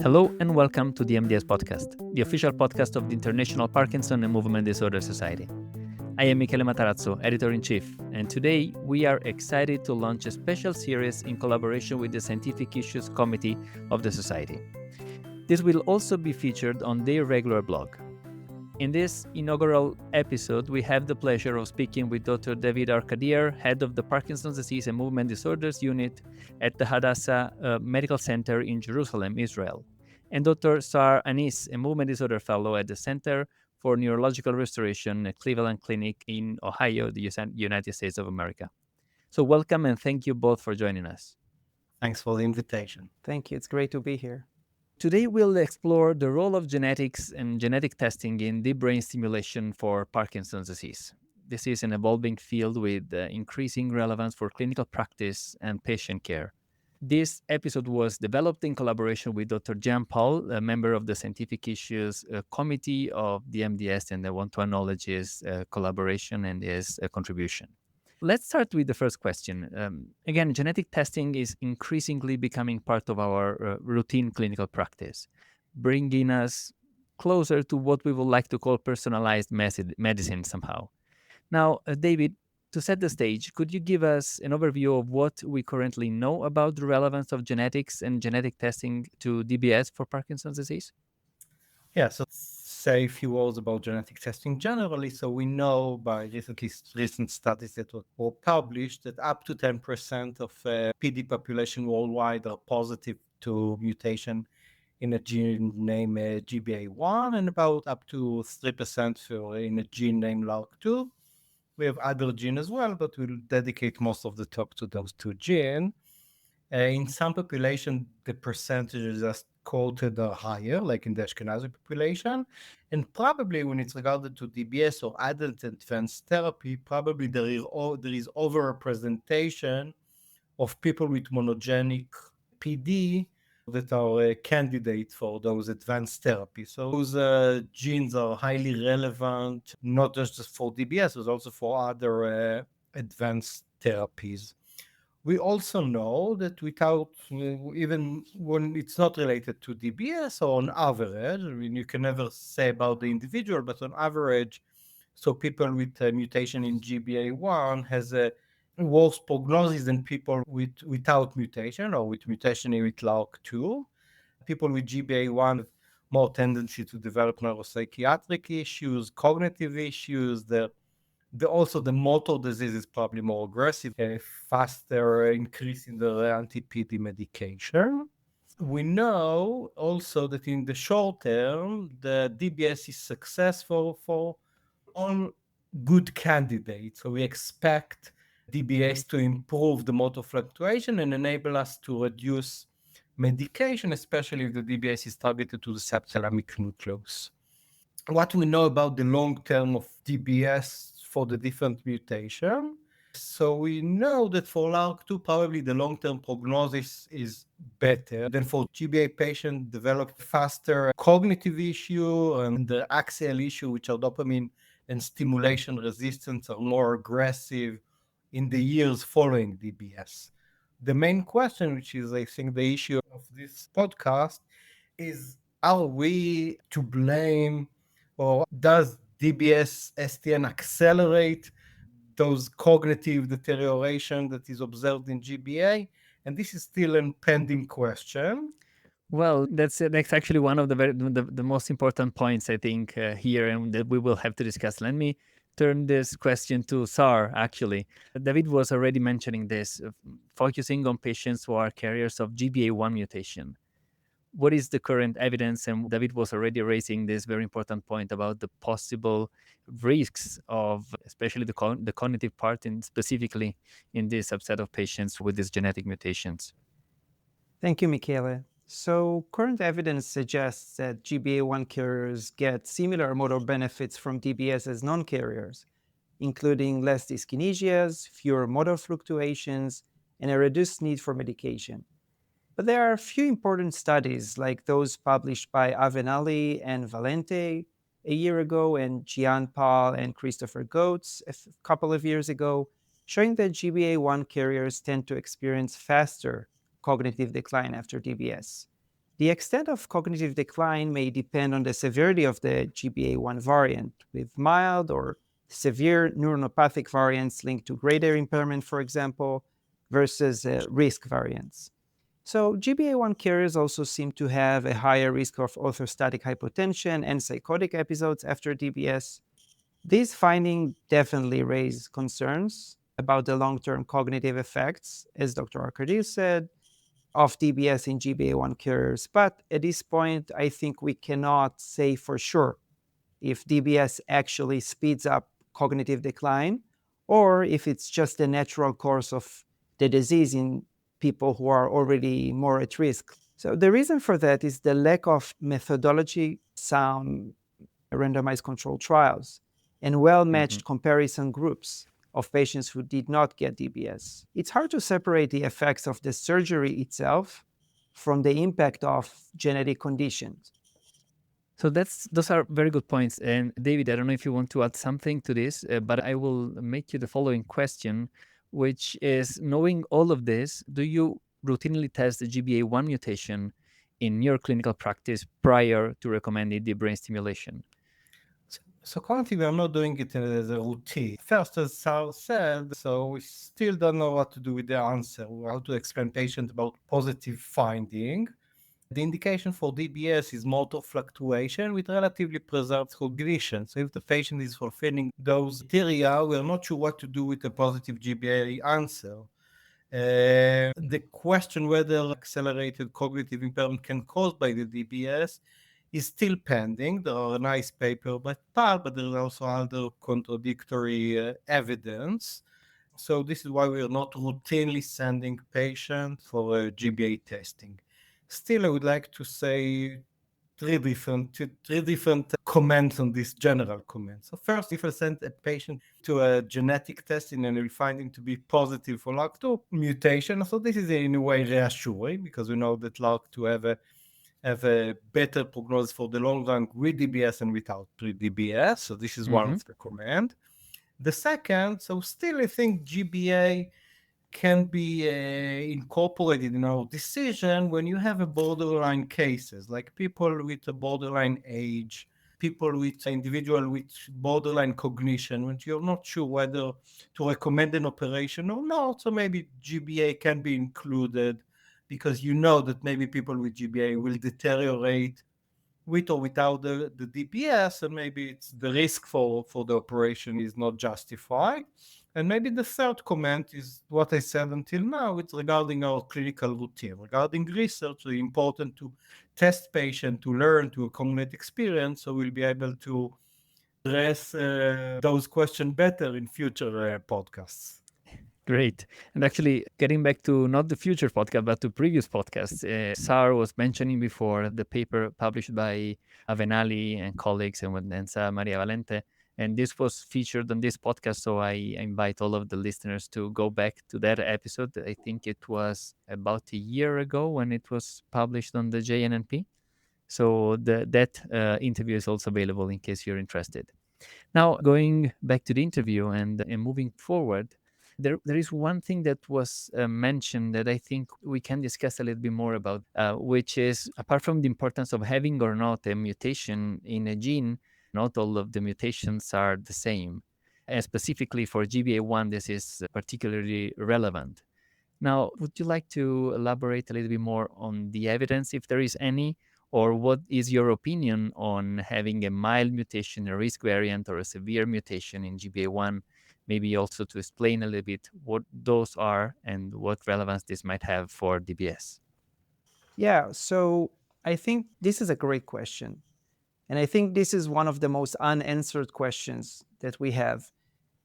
Hello and welcome to the MDS podcast, the official podcast of the International Parkinson and Movement Disorder Society. I am Michele Matarazzo, editor-in-chief, and today we are excited to launch a special series in collaboration with the Scientific Issues Committee of the Society. This will also be featured on their regular blog. In this inaugural episode, we have the pleasure of speaking with Dr. David Arkadir, head of the Parkinson's Disease and Movement Disorders Unit at the Hadassah Medical Center in Jerusalem, Israel, and Dr. Sar Anis, a Movement Disorder Fellow at the Center for Neurological Restoration at Cleveland Clinic in Ohio, the United States of America. So welcome and thank you both for joining us. Thanks for the invitation. Thank you. It's great to be here. Today, we'll explore the role of genetics and genetic testing in deep brain stimulation for Parkinson's disease. This is an evolving field with increasing relevance for clinical practice and patient care. This episode was developed in collaboration with Dr. Jean Paul, a member of the Scientific Issues Committee of the MDS, and I want to acknowledge his collaboration and his contribution. Let's start with the first question. Again, genetic testing is increasingly becoming part of our routine clinical practice, bringing us closer to what we would like to call personalized medicine somehow. Now, David, to set the stage, could you give us an overview of what we currently know about the relevance of genetics and genetic testing to DBS for Parkinson's disease? Yeah, so say a few words about genetic testing generally. So we know by recent studies that were published that up to 10% of PD population worldwide are positive to mutation in a gene named GBA1 and about up to 3% in a gene named LRRK2. We have other genes as well, but we'll dedicate most of the talk to those two genes. In some population, the percentages as quoted are higher, like in the Ashkenazi population. And probably when it's regarded to DBS or adult advanced therapy, probably there is overrepresentation of people with monogenic PD that are candidates for those advanced therapies. So those genes are highly relevant, not just for DBS, but also for other advanced therapies. We also know that without, even when it's not related to DBS or on average, I mean, you can never say about the individual, but on average, so people with a mutation in GBA1 has a worse prognosis than people without mutation or with mutation with LRRK2. People with GBA1 have more tendency to develop neuropsychiatric issues, cognitive issues. Also, the motor disease is probably more aggressive, a faster increase in the anti-PD medication. We know also that in the short term, the DBS is successful for all good candidates. So we expect DBS to improve the motor fluctuation and enable us to reduce medication, especially if the DBS is targeted to the subthalamic nucleus. What we know about the long term of DBS for the different mutation. So we know that for LRRK2, probably the long-term prognosis is better than for GBA patients develop faster cognitive issue and the axial issue, which are dopamine and stimulation resistance, are more aggressive in the years following DBS. The main question, which is, I think, the issue of this podcast, is are we to blame, or does DBS STN accelerate those cognitive deterioration that is observed in GBA? And this is still a pending question. Well, that's actually one of the most important points, I think, here, and that we will have to discuss. Let me turn this question to Sar, actually. David was already mentioning this, focusing on patients who are carriers of GBA1 mutation. What is the current evidence? And David was already raising this very important point about the possible risks of, especially the cognitive part, and specifically in this subset of patients with these genetic mutations. Thank you, Michele. So current evidence suggests that GBA1 carriers get similar motor benefits from DBS as non-carriers, including less dyskinesias, fewer motor fluctuations, and a reduced need for medication. But there are a few important studies, like those published by Avenali and Valente a year ago, and Jean Paul and Christopher Goetz a couple of years ago, showing that GBA1 carriers tend to experience faster cognitive decline after DBS. The extent of cognitive decline may depend on the severity of the GBA1 variant, with mild or severe neuronopathic variants linked to greater impairment, for example, versus risk variants. So, GBA1 carriers also seem to have a higher risk of orthostatic hypotension and psychotic episodes after DBS. These findings definitely raise concerns about the long term cognitive effects, as Dr. Arkadir said, of DBS in GBA1 carriers. But at this point, I think we cannot say for sure if DBS actually speeds up cognitive decline or if it's just a natural course of the disease in people who are already more at risk. So, the reason for that is the lack of methodology sound randomized controlled trials and well Mhm. matched comparison groups of patients who did not get DBS. It's hard to separate the effects of the surgery itself from the impact of genetic conditions. So those are very good points. And David, I don't know if you want to add something to this, but I will make you the following question, which is knowing all of this, do you routinely test the GBA1 mutation in your clinical practice prior to recommending the brain stimulation? So currently we are not doing it as a routine. First, as Sar said, so we still don't know what to do with the answer, how to explain patient about positive finding. The indication for DBS is motor fluctuation with relatively preserved cognition. So if the patient is fulfilling those criteria, we're not sure what to do with a positive GBA answer. The question whether accelerated cognitive impairment can cause by the DBS is still pending. There are a nice paper by Tal, but there is also other contradictory evidence. So this is why we are not routinely sending patients for GBA testing. Still, I would like to say three different comments on this general comment. So first, if I send a patient to a genetic testing and we find him to be positive for LARC2 mutation, so this is in a way reassuring because we know that LARC2 have a better prognosis for the long run with DBS and without pre-DBS. So this is one Mm-hmm. of the comment. The second, so still I think GBA can be incorporated in our decision when you have a borderline cases, like people with a borderline age, people with individual with borderline cognition, when you're not sure whether to recommend an operation or not. So maybe GBA can be included because you know that maybe people with GBA will deteriorate with or without the DPS, and maybe it's the risk for the operation is not justified. And maybe the third comment is what I said until now. It's regarding our clinical routine. Regarding research, it's important to test patient to learn to accumulate experience, so we'll be able to address those questions better in future podcasts. Great. And actually, getting back to not the future podcast, but to previous podcasts, Sar was mentioning before the paper published by Avenali and colleagues and with Nensa Maria Valente. And this was featured on this podcast. So I invite all of the listeners to go back to that episode. I think it was about a year ago when it was published on the JNNP. So that interview is also available in case you're interested. Now, going back to the interview and moving forward, there is one thing that was mentioned that I think we can discuss a little bit more about, which is apart from the importance of having or not a mutation in a gene, not all of the mutations are the same. And specifically for GBA1, this is particularly relevant. Now, would you like to elaborate a little bit more on the evidence, if there is any, or what is your opinion on having a mild mutation, a risk variant, or a severe mutation in GBA1? Maybe also to explain a little bit what those are and what relevance this might have for DBS. Yeah, so I think this is a great question. And I think this is one of the most unanswered questions that we have.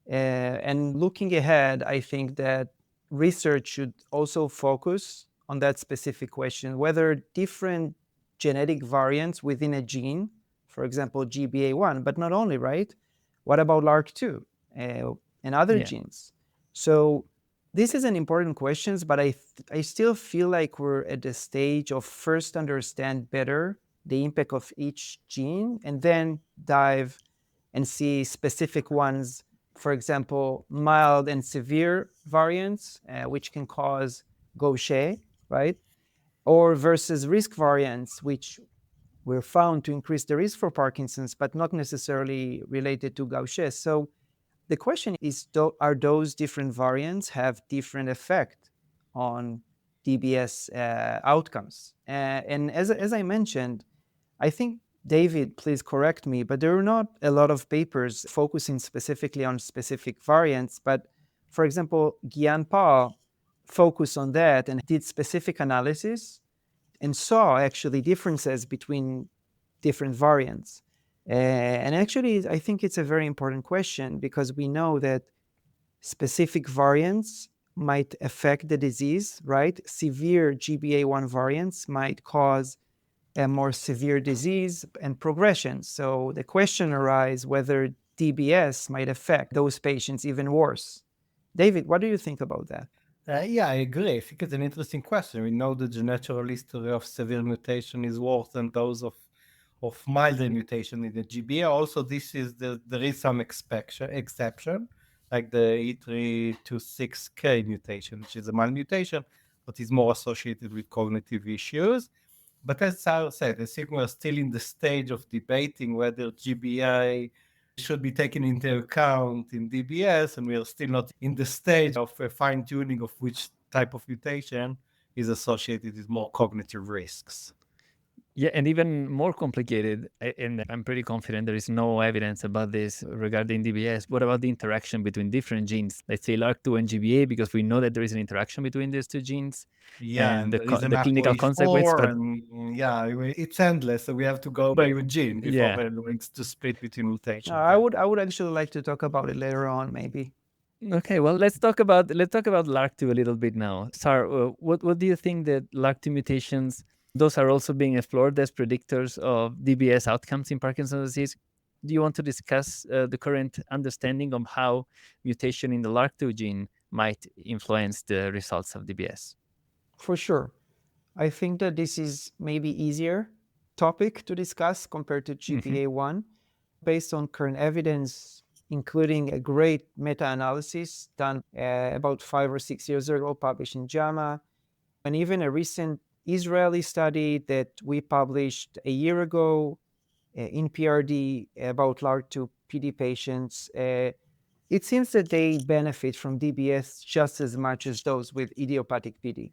And looking ahead, I think that research should also focus on that specific question whether different genetic variants within a gene, for example, GBA1, but not only, right? What about LARC2 and other Yeah, genes? So, this is an important question, but I still feel like we're at the stage of first understand better the impact of each gene and then dive and see specific ones, for example, mild and severe variants, which can cause Gaucher, right? or versus risk variants, which were found to increase the risk for Parkinson's, but not necessarily related to Gaucher. So the question is, are those different variants have different effect on DBS outcomes? And as I mentioned, I think, David, please correct me, but there are not a lot of papers focusing specifically on specific variants. But for example, Gian Pa focused on that and did specific analysis and saw actually differences between different variants. And actually, I think it's a very important question because we know that specific variants might affect the disease, right? Severe GBA1 variants might cause a more severe disease and progression. So the question arises whether DBS might affect those patients even worse. David, what do you think about that? Yeah, I agree. I think it's an interesting question. We know that the natural history of severe mutation is worse than those of milder mutation in the GBA. Also, there is some exception, like the E326K mutation, which is a mild mutation, but is more associated with cognitive issues. But as Sarah said, I think we're still in the stage of debating whether GBA should be taken into account in DBS, and we are still not in the stage of fine tuning of which type of mutation is associated with more cognitive risks. Yeah, and even more complicated, and I'm pretty confident there is no evidence about this regarding DBS. What about the interaction between different genes? Let's say LRRK2 and GBA, because we know that there is an interaction between these two genes Yeah, and and there is an the clinical consequence. ApoE4, But and yeah, it's endless. So we have to go by gene before yeah, knowing to split between mutations. I would actually like to talk about it later on, maybe. okay. Well, let's talk about LRRK2 a little bit now. Sar, what do you think that LRRK2 mutations, those are also being explored as predictors of DBS outcomes in Parkinson's disease? Do you want to discuss the current understanding of how mutation in the LRRK2 gene might influence the results of DBS? For sure. I think that this is maybe easier topic to discuss compared to Hmm. GBA1 based on current evidence, including a great meta-analysis done about 5 or 6 years ago, published in JAMA, and even a recent Israeli study that we published a year ago in PRD about LRRK2 PD patients. It seems that they benefit from DBS just as much as those with idiopathic PD.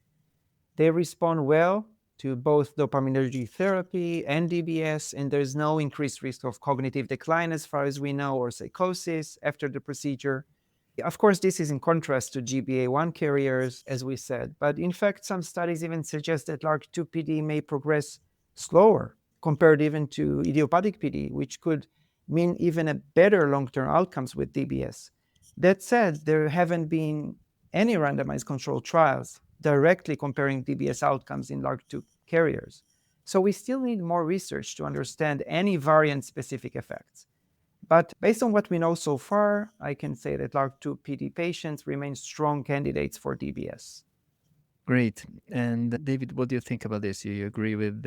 They respond well to both dopaminergic therapy and DBS, and there's no increased risk of cognitive decline as far as we know, or psychosis after the procedure. Of course, this is in contrast to GBA1 carriers, as we said, but in fact, some studies even suggest that LRRK2 PD may progress slower compared even to idiopathic PD, which could mean even a better long-term outcomes with DBS. That said, there haven't been any randomized controlled trials directly comparing DBS outcomes in LRRK2 carriers. So we still need more research to understand any variant-specific effects. But based on what we know so far, I can say that LRRK2 PD patients remain strong candidates for DBS. Great. And David, what do you think about this? You agree with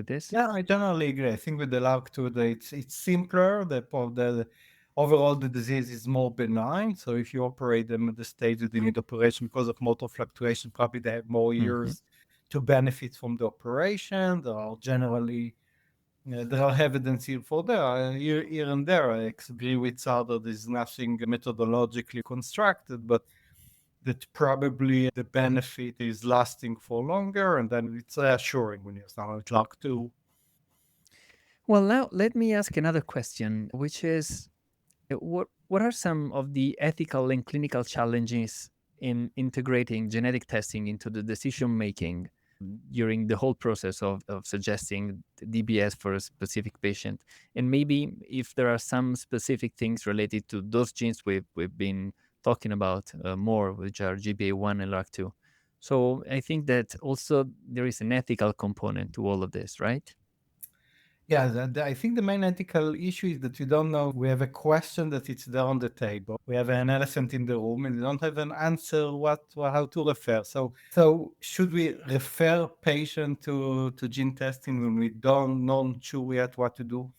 this? Yeah, I generally agree. I think with the LARC2, it's simpler. The overall the disease is more benign. So if you operate them at the stage that they need operation because of motor fluctuation, probably they have more Hmm. years to benefit from the operation. There are evidence here for there, here and there. I agree with Sarah, there's nothing methodologically constructed, but that probably the benefit is lasting for longer, and then it's reassuring when you start with LARC2. Well, now let me ask another question, which is what are some of the ethical and clinical challenges in integrating genetic testing into the decision making during the whole process of suggesting DBS for a specific patient? And maybe if there are some specific things related to those genes we've been talking about more, which are GBA1 and LRRK2. So I think that also there is an ethical component to all of this, right? Yeah, I think the main ethical issue is that we don't know. We have a question that it's there on the table. We have an elephant in the room, and we don't have an answer how to refer. So should we refer patient to gene testing when we don't know sure yet what to do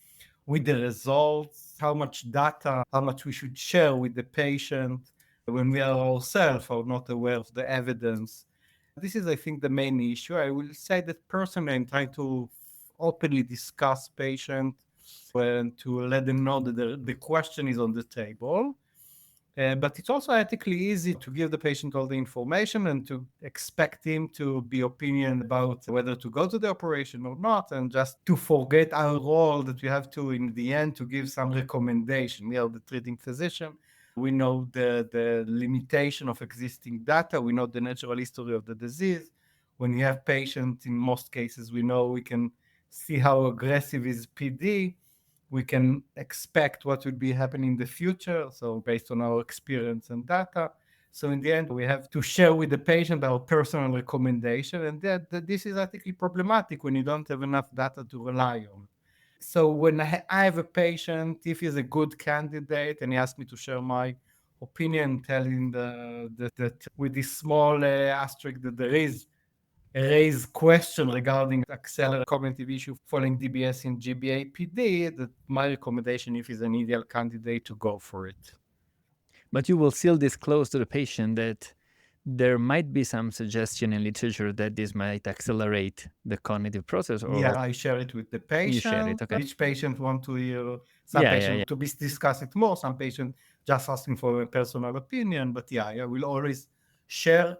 with the results? How much data? How much we should share with the patient when we are ourselves are not aware of the evidence? This is, I think, the main issue. I will say that personally, I'm trying to openly discuss patients and to let them know that the question is on the table. But it's also ethically easy to give the patient all the information and to expect him to be opinion about whether to go to the operation or not, and just to forget our role that we have to, in the end, to give some recommendation. We are the treating physician. We know the limitation of existing data. We know the natural history of the disease. When you have patients, in most cases, we know we can see how aggressive is PD. We can expect what will be happening in the future, so based on our experience and data. So in the end, we have to share with the patient our personal recommendation, and that this is ethically problematic when you don't have enough data to rely on. So when I have a patient, if he's a good candidate and he asks me to share my opinion, telling that with this small asterisk that there is raise question regarding accelerated cognitive issue following DBS in GBA-PD, that my recommendation, if he's an ideal candidate, to go for it. But you will still disclose to the patient that there might be some suggestion in literature that this might accelerate the cognitive process, Yeah, or I share it with the you share patient. it. Okay. Each patient want to hear, some Yeah, yeah, yeah. patient to be discuss it more, some patient just asking for a personal opinion. But yeah, I will always share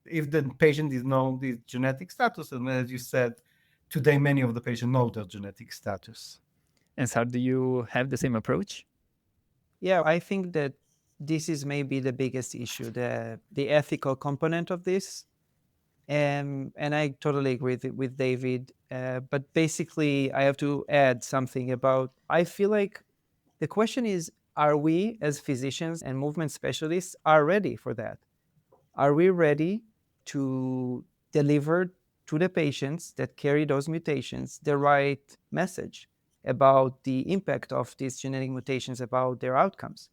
if the patient is known the genetic status. And as you said, today many of the patients know their genetic status. And so, do you have the same approach? Yeah, I think that this is maybe the biggest issue, the ethical component of this. And I totally agree with David. But basically, I have to add something about, I feel like the question is, are we as physicians and movement specialists are ready for that? Are we ready to deliver to the patients that carry those mutations the right message about the impact of these genetic mutations, about their outcomes?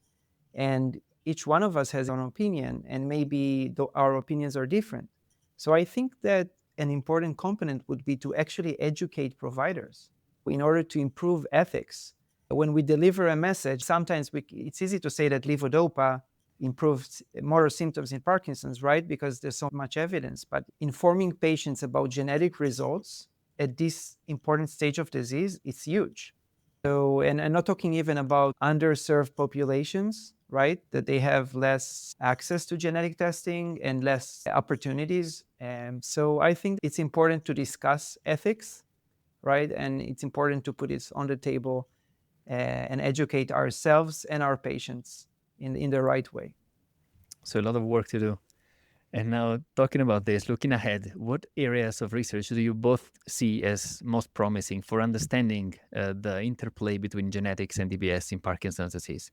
And each one of us has an opinion, and maybe our opinions are different. So I think that an important component would be to actually educate providers in order to improve ethics. When we deliver a message, sometimes it's easy to say that levodopa improved motor symptoms in Parkinson's, right? Because there's so much evidence. But informing patients about genetic results at this important stage of disease, it's huge. So, and I'm not talking even about underserved populations, right? That they have less access to genetic testing and less opportunities. So I think it's important to discuss ethics, right? And it's important to put it on the table and educate ourselves and our patients in the right way. So a lot of work to do. And now, talking about this, looking ahead, what areas of research do you both see as most promising for understanding the interplay between genetics and DBS in Parkinson's disease?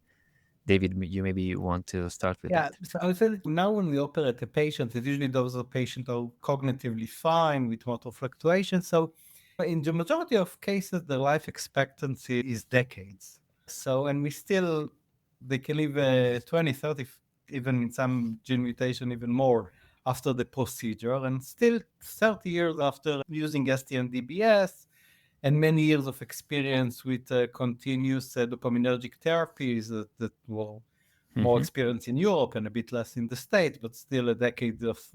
David, you maybe want to start with Yeah, that. so I would say that now when we operate a patient, usually those are patients are cognitively fine with motor fluctuations. So in the majority of cases, the life expectancy is decades. So, and we still, they can live 20, 30, even in some gene mutation, even more after the procedure, and still 30 years after using STM-DBS, and many years of experience with continuous dopaminergic therapies that were more experience in Europe and a bit less in the States, but still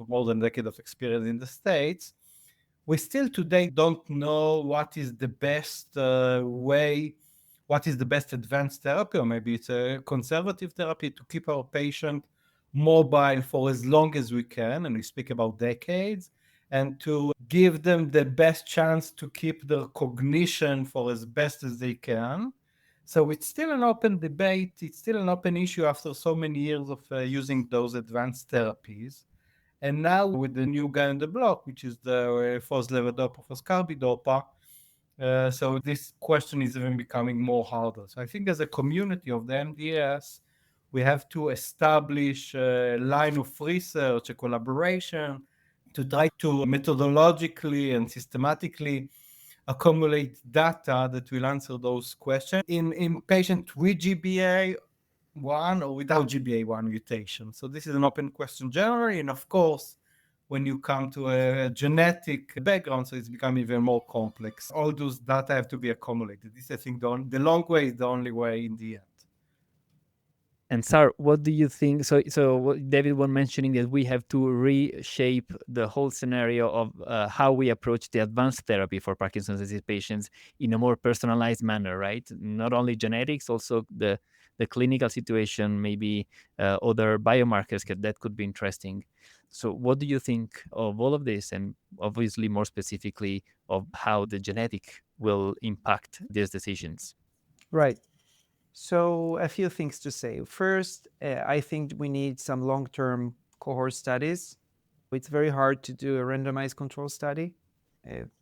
more than a decade of experience in the States. We still today don't know what is the best way, what is the best advanced therapy, or maybe it's a conservative therapy to keep our patient mobile for as long as we can, and we speak about decades, and to give them the best chance to keep their cognition for as best as they can. So it's still an open debate. It's still an open issue after so many years of using those advanced therapies. And now with the new guy on the block, which is the foslevodopa, foscarbidopa, so this question is even becoming more harder. So I think as a community of the MDS, we have to establish a line of research, a collaboration, to try to methodologically and systematically accumulate data that will answer those questions in patients with GBA1 or without GBA1 mutation. So this is an open question generally, and of course, when you come to a genetic background, so it's become even more complex. All those data have to be accumulated. This, I think, the long way is the only way in the end. And Sar, what do you think? So what David was mentioning that we have to reshape the whole scenario of how we approach the advanced therapy for Parkinson's disease patients in a more personalized manner, right? Not only genetics, also the clinical situation, maybe other biomarkers that could be interesting. So, what do you think of all of this, and obviously more specifically of how the genetic will impact these decisions? Right. So, a few things to say. First, I think we need some long term cohort studies. It's very hard to do a randomized control study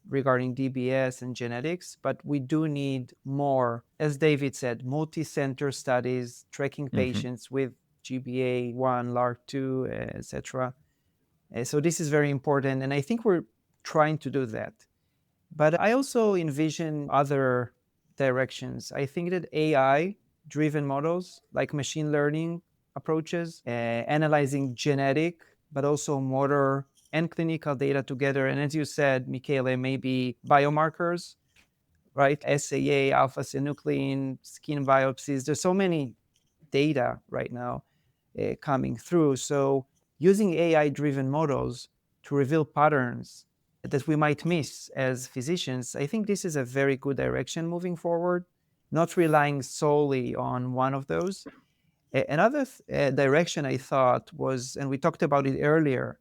regarding DBS and genetics, but we do need more, as David said, multi center studies tracking Hmm. patients with GBA1, LARC2, etc. So, this is very important. And I think we're trying to do that. But I also envision other directions. I think that AI driven models like machine learning approaches, analyzing genetic, but also motor and clinical data together. And as you said, Michele, maybe biomarkers, right? SAA, alpha synuclein, skin biopsies. There's so many data right now coming through. So using AI driven models to reveal patterns that we might miss as physicians, I think this is a very good direction moving forward, not relying solely on one of those. Another direction I thought was, and we talked about it earlier,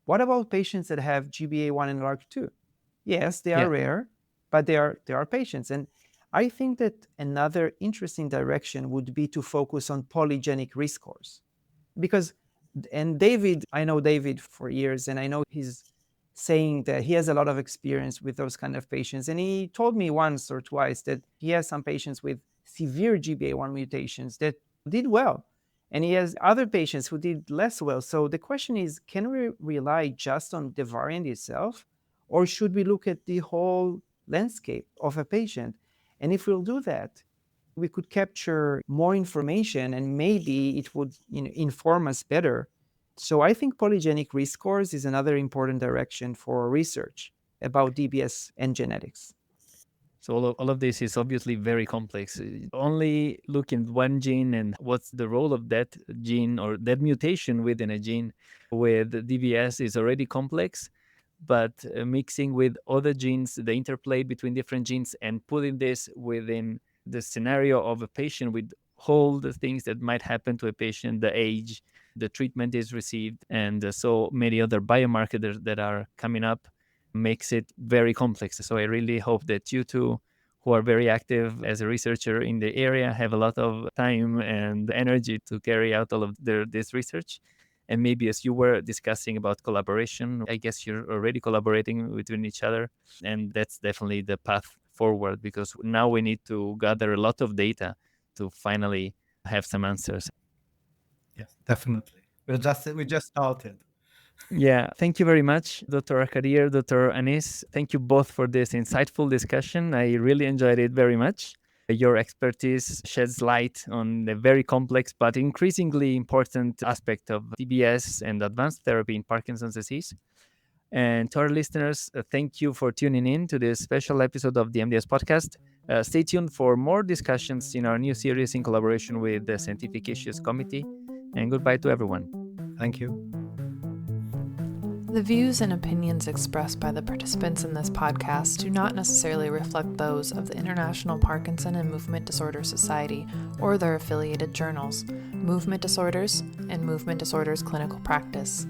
what about patients that have GBA1 and LRRK2? Yes, they are Yeah. rare, but they are patients. And I think that another interesting direction would be to focus on polygenic risk scores. Because, and David, I know David for years, and I know he's saying that he has a lot of experience with those kind of patients. And he told me once or twice that he has some patients with severe GBA1 mutations that did well. And he has other patients who did less well. So the question is, can we rely just on the variant itself? Or should we look at the whole landscape of a patient? And if we'll do that, we could capture more information and maybe it would inform us better. So I think polygenic risk scores is another important direction for research about DBS and genetics. So all of this is obviously very complex. Only looking at one gene and what's the role of that gene or that mutation within a gene with DBS is already complex. But mixing with other genes, the interplay between different genes, and putting this within the scenario of a patient with all the things that might happen to a patient, the age, the treatment is received, and so many other biomarkers that are coming up makes it very complex. So I really hope that you two, who are very active as a researcher in the area, have a lot of time and energy to carry out all of this research. And maybe as you were discussing about collaboration, I guess you're already collaborating between each other. And that's definitely the path forward because now we need to gather a lot of data to finally have some answers. Yes, definitely. We just started. Yeah, thank you very much, Dr. Akadir, Dr. Anis. Thank you both for this insightful discussion. I really enjoyed it very much. Your expertise sheds light on the very complex but increasingly important aspect of DBS and advanced therapy in Parkinson's disease. And to our listeners, thank you for tuning in to this special episode of the MDS podcast. Stay tuned for more discussions in our new series in collaboration with the Scientific Issues Committee. And goodbye to everyone. Thank you. The views and opinions expressed by the participants in this podcast do not necessarily reflect those of the International Parkinson and Movement Disorder Society or their affiliated journals, Movement Disorders and Movement Disorders Clinical Practice.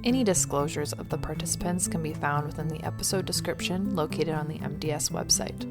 Any disclosures of the participants can be found within the episode description located on the MDS website.